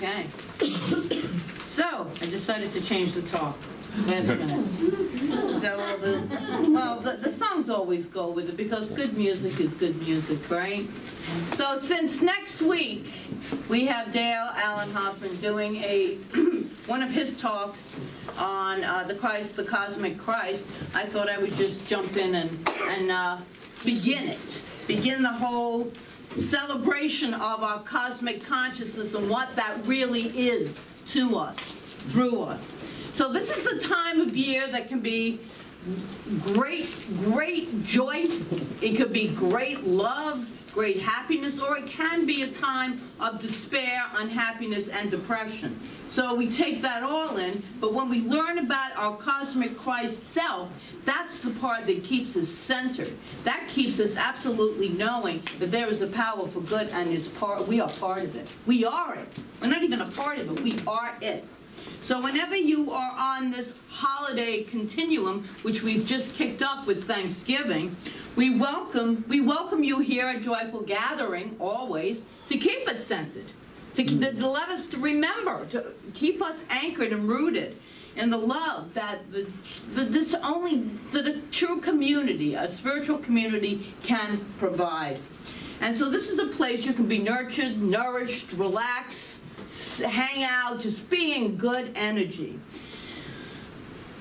Okay. So, I decided to change the talk last minute. So, the songs always go with it because good music is good music, right? So, since next week, we have Dale Allen Hoffman doing one of his talks on the Christ, the Cosmic Christ, I thought I would just jump in and begin the whole celebration of our cosmic consciousness and what that really is to us, through us. So this is the time of year that can be great joy. It could be great love, great happiness, or it can be a time of despair, unhappiness, and depression. So we take that all in, but when we learn about our cosmic Christ self, that's the part that keeps us centered. That keeps us absolutely knowing that there is a power for good and we are part of it. We are it. We're not even a part of it. We are it. So whenever you are on this holiday continuum, which we've just kicked up with Thanksgiving, we welcome you here at Joyful Gathering always to keep us centered, to let us remember, to keep us anchored and rooted in the love that the true community, a spiritual community, can provide. And so this is a place you can be nurtured, nourished, relax, hang out, just be in good energy.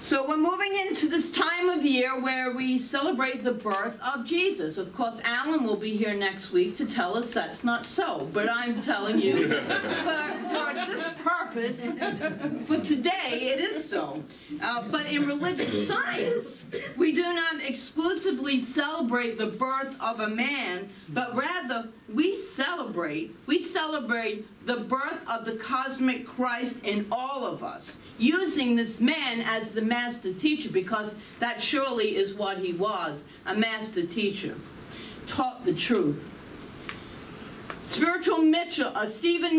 So we're moving into this time of year where we celebrate the birth of Jesus. Of course, Alan will be here next week to tell us that's not so, but I'm telling you, for this purpose, for today, it is so. But in religious science, we do not exclusively celebrate the birth of a man, but rather we celebrate the birth of the cosmic Christ in all of us, using this man as the master teacher, because that surely is what he was, a master teacher, taught the truth. Stephen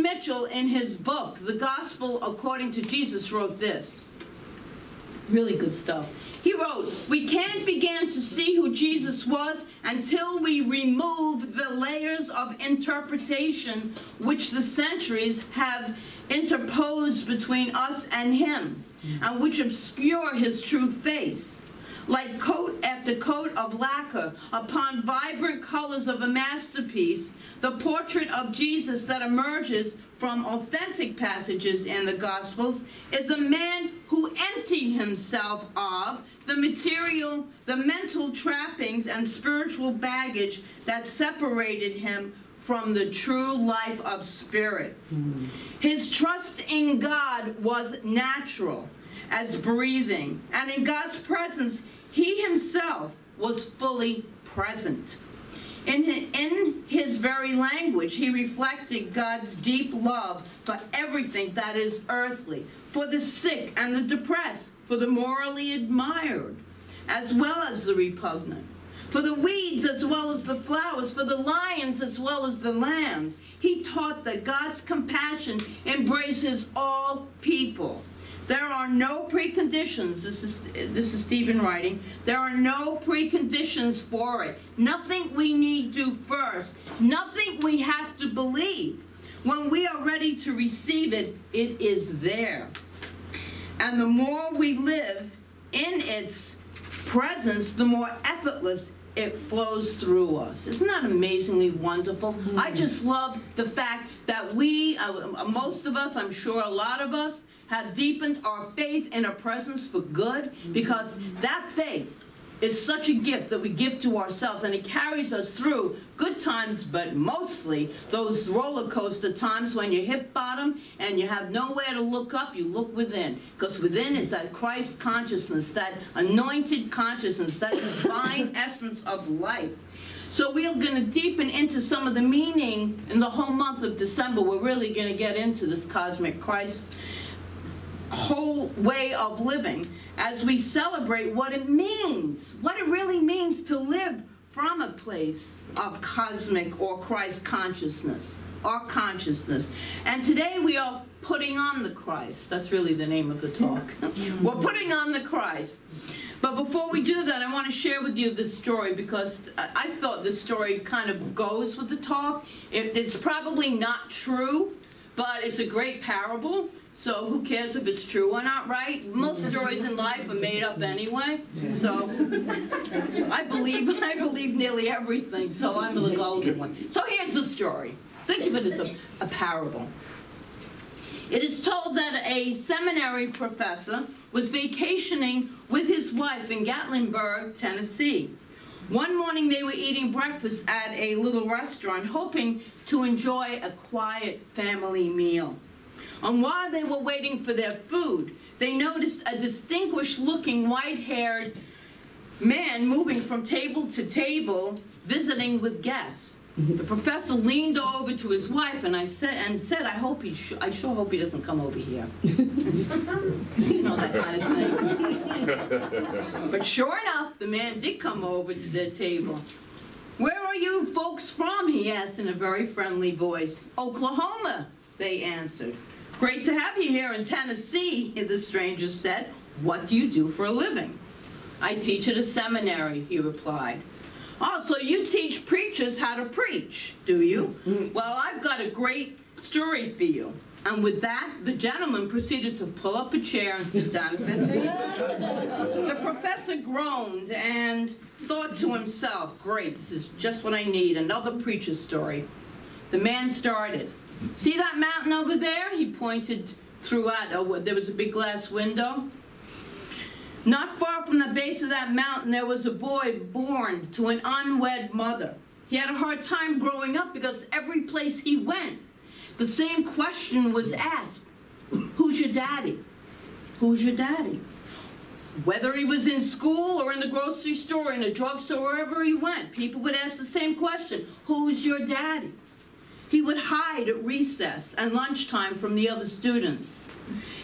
Mitchell, in his book, The Gospel According to Jesus, wrote this. Really good stuff. He wrote, "We can't begin to see who Jesus was until we remove the layers of interpretation which the centuries have interposed between us and him, and which obscure his true face. Like coat after coat of lacquer upon vibrant colors of a masterpiece, the portrait of Jesus that emerges from authentic passages in the Gospels is a man who emptied himself of the mental trappings and spiritual baggage that separated him from the true life of spirit. His trust in God was natural as breathing, and in God's presence, he himself was fully present. In his very language, he reflected God's deep love for everything that is earthly, for the sick and the depressed, for the morally admired, as well as the repugnant, for the weeds as well as the flowers, for the lions as well as the lambs. He taught that God's compassion embraces all people. There are no preconditions. This is Stephen writing. There are no preconditions for it. Nothing we need do first. Nothing we have to believe. When we are ready to receive it, it is there. And the more we live in its presence, the more effortless it flows through us. Isn't that amazingly wonderful? I just love the fact that we, most of us, I'm sure a lot of us, have deepened our faith in a presence for good, because that faith is such a gift that we give to ourselves, and it carries us through good times, but mostly those roller coaster times when you hit bottom and you have nowhere to look up. You look within, because within is that Christ consciousness, that anointed consciousness, that divine essence of life. So we are going to deepen into some of the meaning in the whole month of December. We're really going to get into this cosmic Christ whole way of living as we celebrate what it means, what it really means to live from a place of cosmic or Christ consciousness, our consciousness. And today we are putting on the Christ. That's really the name of the talk. We're putting on the Christ. But before we do that, I want to share with you this story, because I thought this story kind of goes with the talk. It's probably not true, but it's a great parable. So who cares if it's true or not, right? Most stories in life are made up anyway. So I believe nearly everything. So I'm the golden one. So here's the story. Think of it as a parable. It is told that a seminary professor was vacationing with his wife in Gatlinburg, Tennessee. One morning they were eating breakfast at a little restaurant, hoping to enjoy a quiet family meal. And while they were waiting for their food, they noticed a distinguished-looking, white-haired man moving from table to table, visiting with guests. The professor leaned over to his wife and said, I sure hope he doesn't come over here. You know, that kind of thing. But sure enough, the man did come over to their table. Where are you folks from? He asked in a very friendly voice. Oklahoma, they answered. Great to have you here in Tennessee, the stranger said. What do you do for a living? I teach at a seminary, he replied. Oh, so you teach preachers how to preach, do you? Well, I've got a great story for you. And with that, the gentleman proceeded to pull up a chair and sit down at the table. The professor groaned and thought to himself, great, this is just what I need, another preacher story. The man started. See that mountain over there? He pointed throughout. There was a big glass window. Not far from the base of that mountain, there was a boy born to an unwed mother. He had a hard time growing up because every place he went, the same question was asked. Who's your daddy? Who's your daddy? Whether he was in school or in the grocery store, in a drugstore, wherever he went, people would ask the same question. Who's your daddy? He would hide at recess and lunchtime from the other students.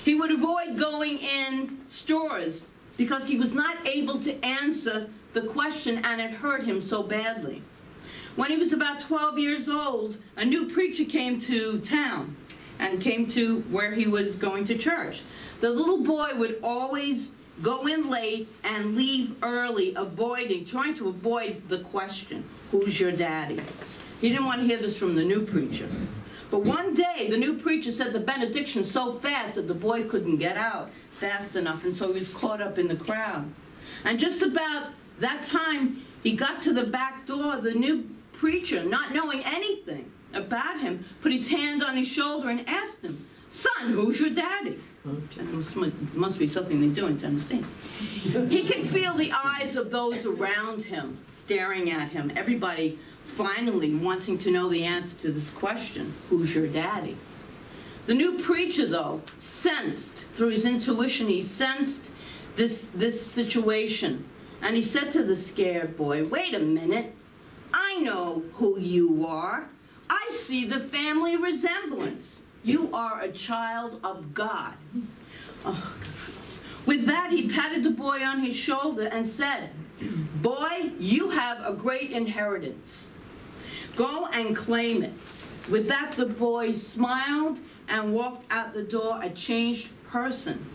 He would avoid going in stores because he was not able to answer the question and it hurt him so badly. When he was about 12 years old, a new preacher came to town and came to where he was going to church. The little boy would always go in late and leave early, trying to avoid the question, who's your daddy? He didn't want to hear this from the new preacher. But one day, the new preacher said the benediction so fast that the boy couldn't get out fast enough, and so he was caught up in the crowd. And just about that time, he got to the back door. The new preacher, not knowing anything about him, put his hand on his shoulder and asked him, son, who's your daddy? It must be something they do in Tennessee. He could feel the eyes of those around him staring at him, everybody finally wanting to know the answer to this question, who's your daddy? The new preacher, though, sensed, through his intuition, he sensed this situation. And he said to the scared boy, wait a minute, I know who you are. I see the family resemblance. You are a child of God. Oh, with that, he patted the boy on his shoulder and said, boy, you have a great inheritance. Go and claim it. With that, the boy smiled and walked out the door a changed person.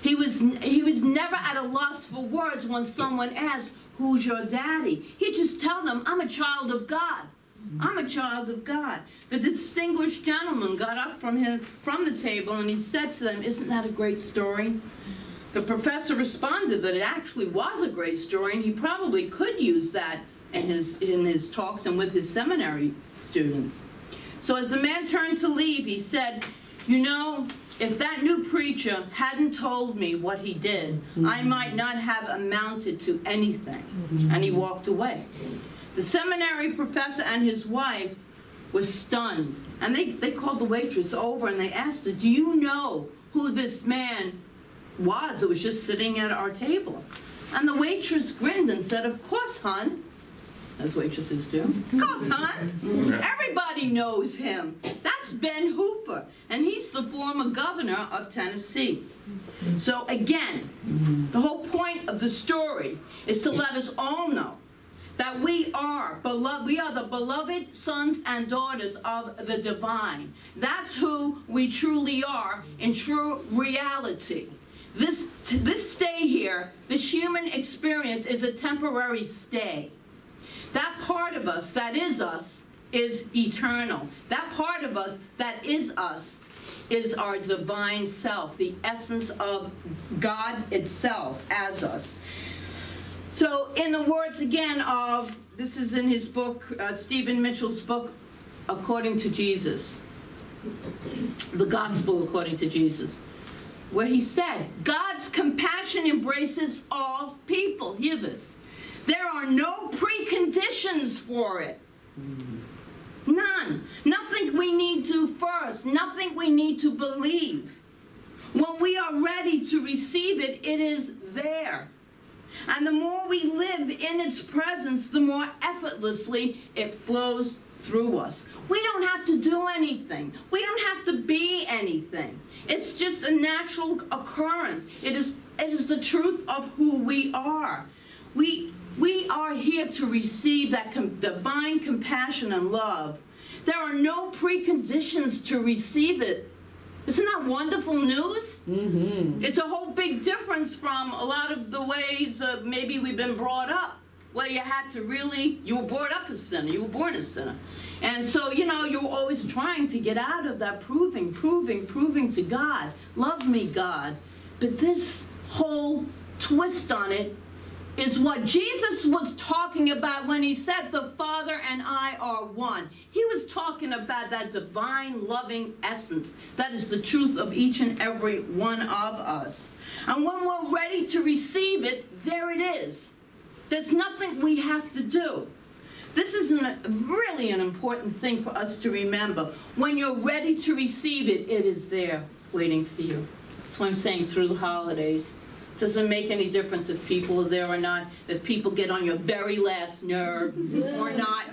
He was never at a loss for words when someone asked, who's your daddy? He'd just tell them, I'm a child of God. I'm a child of God. The distinguished gentleman got up from the table and he said to them, isn't that a great story? The professor responded that it actually was a great story and he probably could use that in his talks and with his seminary students. So as the man turned to leave, he said, you know, if that new preacher hadn't told me what he did, I might not have amounted to anything. And he walked away. The seminary professor and his wife were stunned. And they called the waitress over and they asked her, do you know who this man was that was just sitting at our table? And the waitress grinned and said, of course, hon. As waitresses do. Of course, hon. Everybody knows him. That's Ben Hooper. And he's the former governor of Tennessee. So again, the whole point of the story is to let us all know that we are the beloved sons and daughters of the divine. That's who we truly are in true reality. This stay here, this human experience, is a temporary stay. That part of us, that is us, is eternal. That part of us that is us is our divine self, the essence of God itself as us. So in the words again of, this is in his book, Stephen Mitchell's book, According to Jesus, the Gospel According to Jesus, where he said, God's compassion embraces all people. Hear this. There are no preconditions for it. None. Nothing we need to first. Nothing we need to believe. When we are ready to receive it, it is there. And the more we live in its presence, the more effortlessly it flows through us. We don't have to do anything. We don't have to be anything. It's just a natural occurrence. It is the truth of who we are. We are here to receive that divine compassion and love. There are no preconditions to receive it. Isn't that wonderful news? Mm-hmm. It's a whole big difference from a lot of the ways maybe we've been brought up, where you had to really, you were brought up a sinner, you were born a sinner. And so, you know, you're always trying to get out of that proving to God. Love me, God. But this whole twist on it is what Jesus was talking about when he said the Father and I are one. He was talking about that divine loving essence that is the truth of each and every one of us. And when we're ready to receive it, there it is. There's nothing we have to do. This is really an important thing for us to remember. When you're ready to receive it, it is there waiting for you. That's what I'm saying through the holidays. Doesn't make any difference if people are there or not, if people get on your very last nerve or not.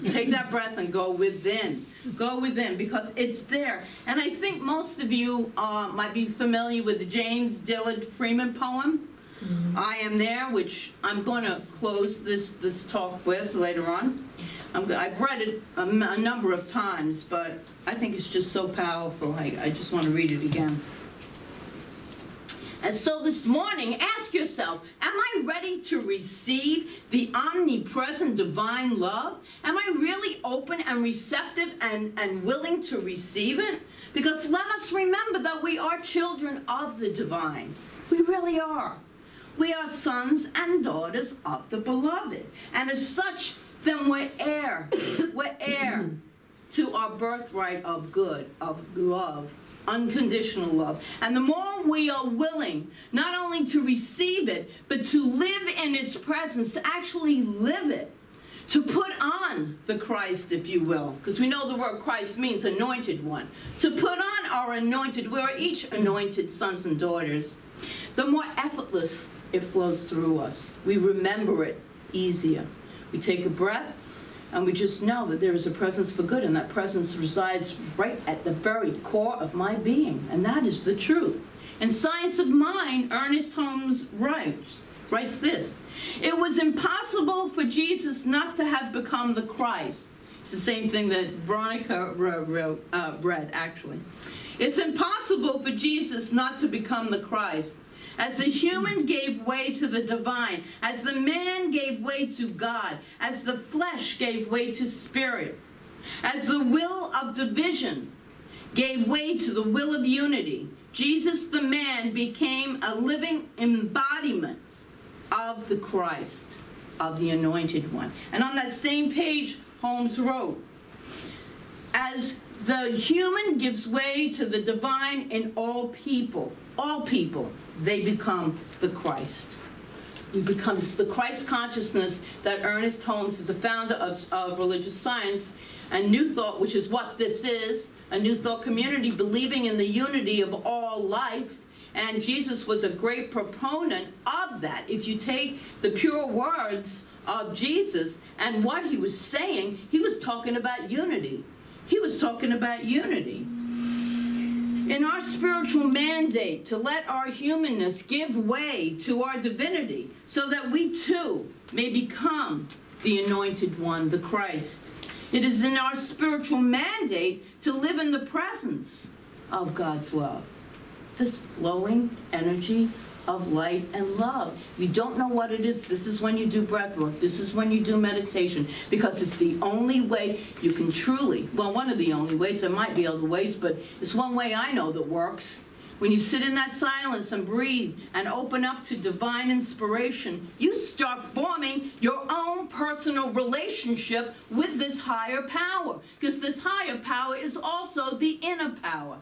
Take that breath and go within. Go within, because it's there. And I think most of you might be familiar with the James Dillard Freeman poem, I Am There, which I'm going to close this talk with later on. I've read it a number of times, but I think it's just so powerful. I just want to read it again. And so this morning, ask yourself, am I ready to receive the omnipresent divine love? Am I really open and receptive and willing to receive it? Because let us remember that we are children of the divine. We really are. We are sons and daughters of the beloved. And as such, then we're heir. We're heir to our birthright of good, of love. Unconditional love. And the more we are willing not only to receive it, but to live in its presence, to actually live it, to put on the Christ, if you will, because we know the word Christ means anointed one, to put on our anointed, we are each anointed sons and daughters, the more effortless it flows through us. We remember it easier. We take a breath, and we just know that there is a presence for good, and that presence resides right at the very core of my being, and that is the truth. In Science of Mind, Ernest Holmes writes this: it was impossible for Jesus not to have become the Christ. It's the same thing that Veronica read, actually. It's impossible for Jesus not to become the Christ. As the human gave way to the divine, as the man gave way to God, as the flesh gave way to spirit, as the will of division gave way to the will of unity, Jesus the man became a living embodiment of the Christ, of the anointed one. And on that same page, Holmes wrote, as the human gives way to the divine in all people, they become the Christ. We become the Christ consciousness that Ernest Holmes is the founder of religious science and New Thought, which is what this is, a New Thought community believing in the unity of all life. And Jesus was a great proponent of that. If you take the pure words of Jesus and what he was saying, he was talking about unity. He was talking about unity. In our spiritual mandate to let our humanness give way to our divinity so that we too may become the anointed one, the Christ. It is in our spiritual mandate to live in the presence of God's love. This flowing energy of light and love. If you don't know what it is, this is when you do breath work. This is when you do meditation, because it's the only way you can truly, well, one of the only ways, there might be other ways, but it's one way I know that works. When you sit in that silence and breathe and open up to divine inspiration, you start forming your own personal relationship with this higher power, because this higher power is also the inner power.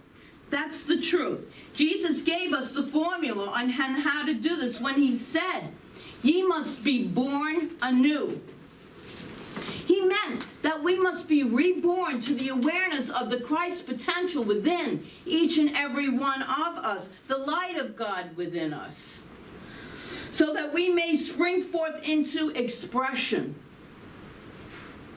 That's the truth. Jesus gave us the formula on how to do this when he said, "Ye must be born anew." He meant that we must be reborn to the awareness of the Christ potential within each and every one of us, the light of God within us, so that we may spring forth into expression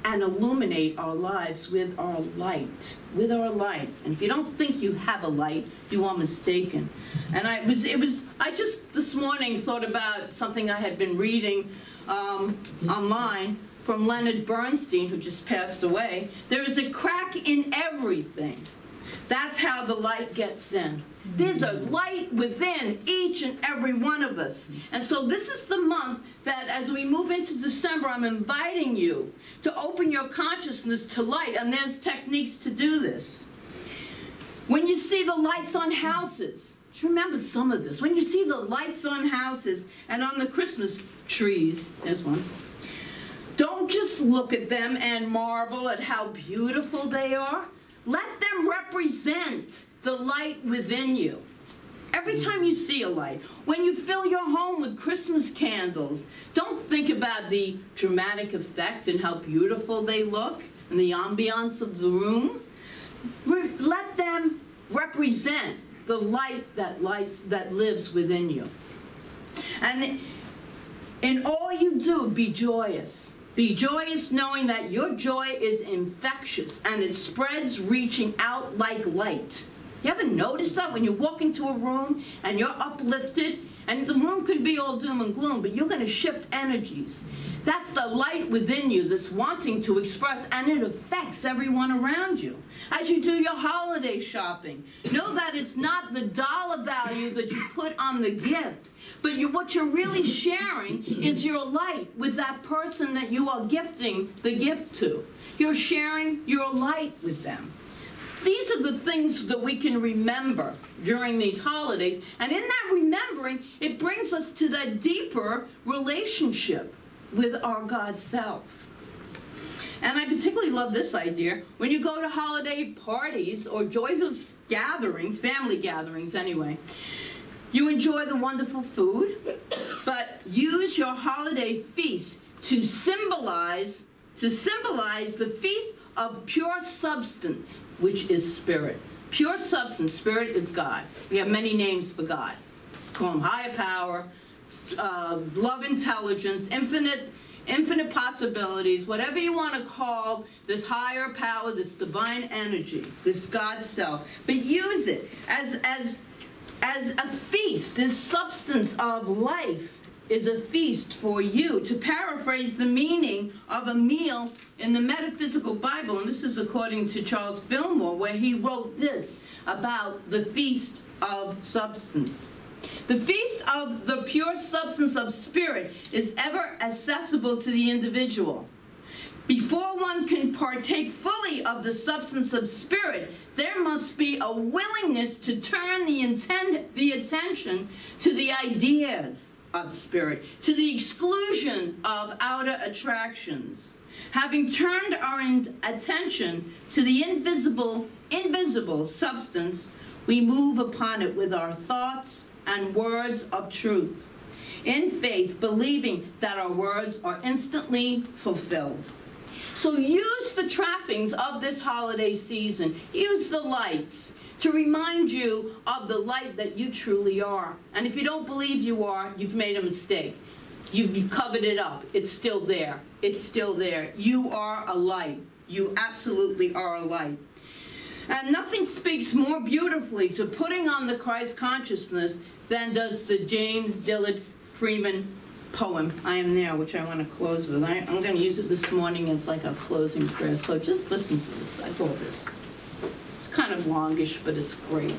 and illuminate our lives with our light, And if you don't think you have a light, you are mistaken. And I just this morning thought about something I had been reading online from Leonard Bernstein, who just passed away. There is a crack in everything. That's how the light gets in. There's a light within each and every one of us. And so this is the month that as we move into December, I'm inviting you to open your consciousness to light. And there's techniques to do this. When you see the lights on houses, just remember some of this. When you see the lights on houses and on the Christmas trees, there's one. Don't just look at them and marvel at how beautiful they are. Let them represent the light within you. Every time you see a light, when you fill your home with Christmas candles, don't think about the dramatic effect and how beautiful they look and the ambiance of the room. Let them represent the light that lives within you. And in all you do, be joyous. Be joyous knowing that your joy is infectious and it spreads, reaching out like light. You ever notice that when you walk into a room and you're uplifted, and the room could be all doom and gloom, but you're going to shift energies. That's the light within you that's wanting to express, and it affects everyone around you. As you do your holiday shopping, know that it's not the dollar value that you put on the gift, but what you're really sharing is your light with that person that you are gifting the gift to. You're sharing your light with them. These are the things that we can remember during these holidays. And in that remembering, it brings us to that deeper relationship with our God self. And I particularly love this idea. When you go to holiday parties or joyous gatherings, family gatherings anyway, you enjoy the wonderful food, but use your holiday feast to symbolize the feast of pure substance, which is spirit. Pure substance, spirit is God. We have many names for God. Call him higher power, love, intelligence, infinite possibilities, whatever you want to call this higher power, this divine energy, this God self. But use it as a feast. This substance of life is a feast for you. To paraphrase the meaning of a meal in the metaphysical Bible, and this is according to Charles Fillmore, where he wrote this about the feast of substance. The feast of the pure substance of spirit is ever accessible to the individual. Before one can partake fully of the substance of spirit, there must be a willingness to turn the attention to the ideas of spirit, to the exclusion of outer attractions. Having turned our attention to the invisible substance, we move upon it with our thoughts and words of truth, in faith, believing that our words are instantly fulfilled. So use the trappings of this holiday season. Use the lights to remind you of the light that you truly are. And if you don't believe you are, you've made a mistake. You've covered it up. It's still there. It's still there. You are a light. You absolutely are a light. And nothing speaks more beautifully to putting on the Christ consciousness than does the James Dillard Freeman poem, I Am There, which I want to close with. I'm going to use it this morning as like a closing prayer. So just listen to this. I thought this. It's kind of longish, but it's great.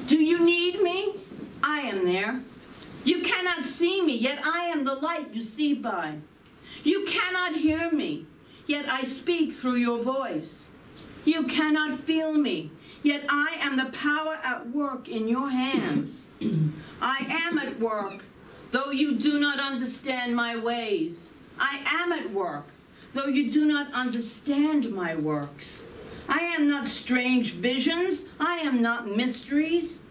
Do you need me? I am there. You cannot see me, yet I am the light you see by. You cannot hear me, yet I speak through your voice. You cannot feel me, yet I am the power at work in your hands. I am at work, though you do not understand my ways. I am at work, though you do not understand my works. I am not strange visions. I am not mysteries.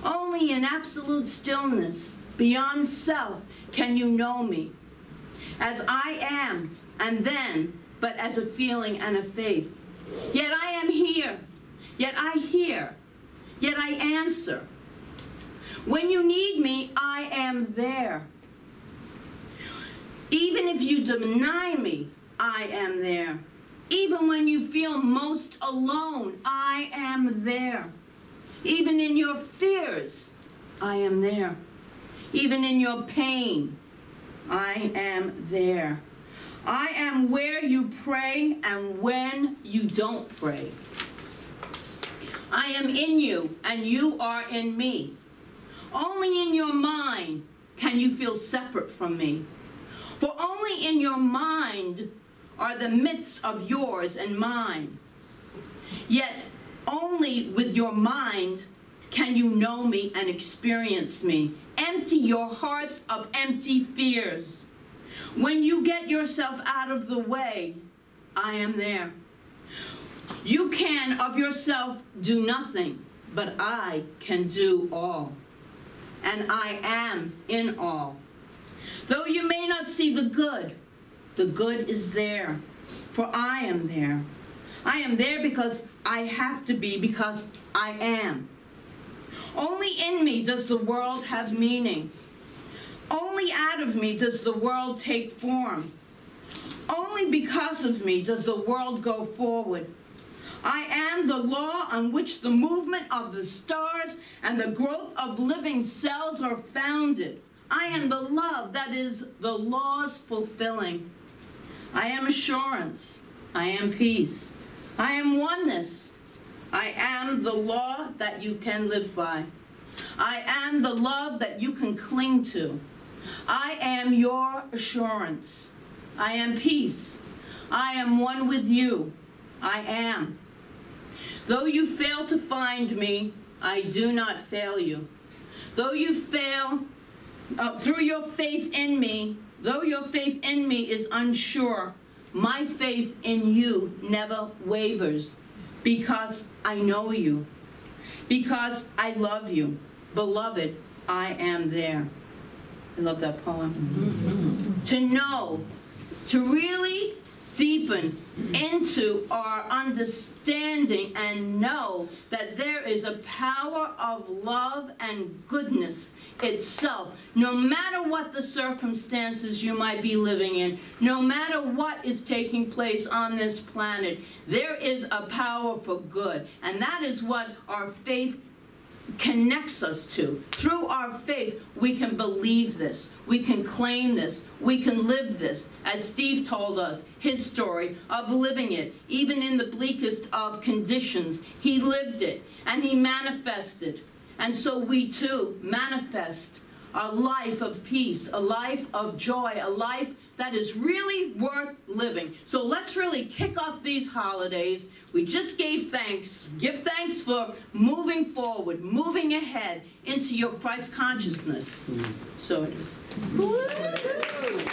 Only in absolute stillness, beyond self, can you know me. As I am, and then, but as a feeling and a faith. Yet I am here. Yet I hear. Yet I answer. When you need me, I am there. Even if you deny me, I am there. Even when you feel most alone, I am there. Even in your fears, I am there. Even in your pain, I am there. I am where you pray and when you don't pray. I am in you and you are in me. Only in your mind can you feel separate from me. For only in your mind are the midst of yours and mine. Yet only with your mind can you know me and experience me. Empty your hearts of empty fears. When you get yourself out of the way, I am there. You can of yourself do nothing, but I can do all. And I am in all. Though you may not see the good is there, for I am there. I am there because I have to be, because I am. Only in me does the world have meaning. Only out of me does the world take form. Only because of me does the world go forward. I am the law on which the movement of the stars and the growth of living cells are founded. I am the love that is the law's fulfilling. I am assurance. I am peace. I am oneness. I am the law that you can live by. I am the love that you can cling to. I am your assurance. I am peace. I am one with you. I am. Though you fail to find me, I do not fail you. Though you fail through your faith in me, though your faith in me is unsure, my faith in you never wavers, because I know you, because I love you. Beloved, I am there. I love that poem. Mm-hmm. To know, to really deepen into our understanding and know that there is a power of love and goodness itself. No matter what the circumstances you might be living in, no matter what is taking place on this planet, there is a power for good. And that is what our faith connects us to. Through our faith, we can believe this. We can claim this. We can live this. As Steve told us, his story of living it, even in the bleakest of conditions, he lived it and he manifested. And so we too manifest a life of peace, a life of joy, a life that is really worth living. So let's really kick off these holidays. We just gave thanks. Give thanks for moving forward, moving ahead into your Christ consciousness. So it is.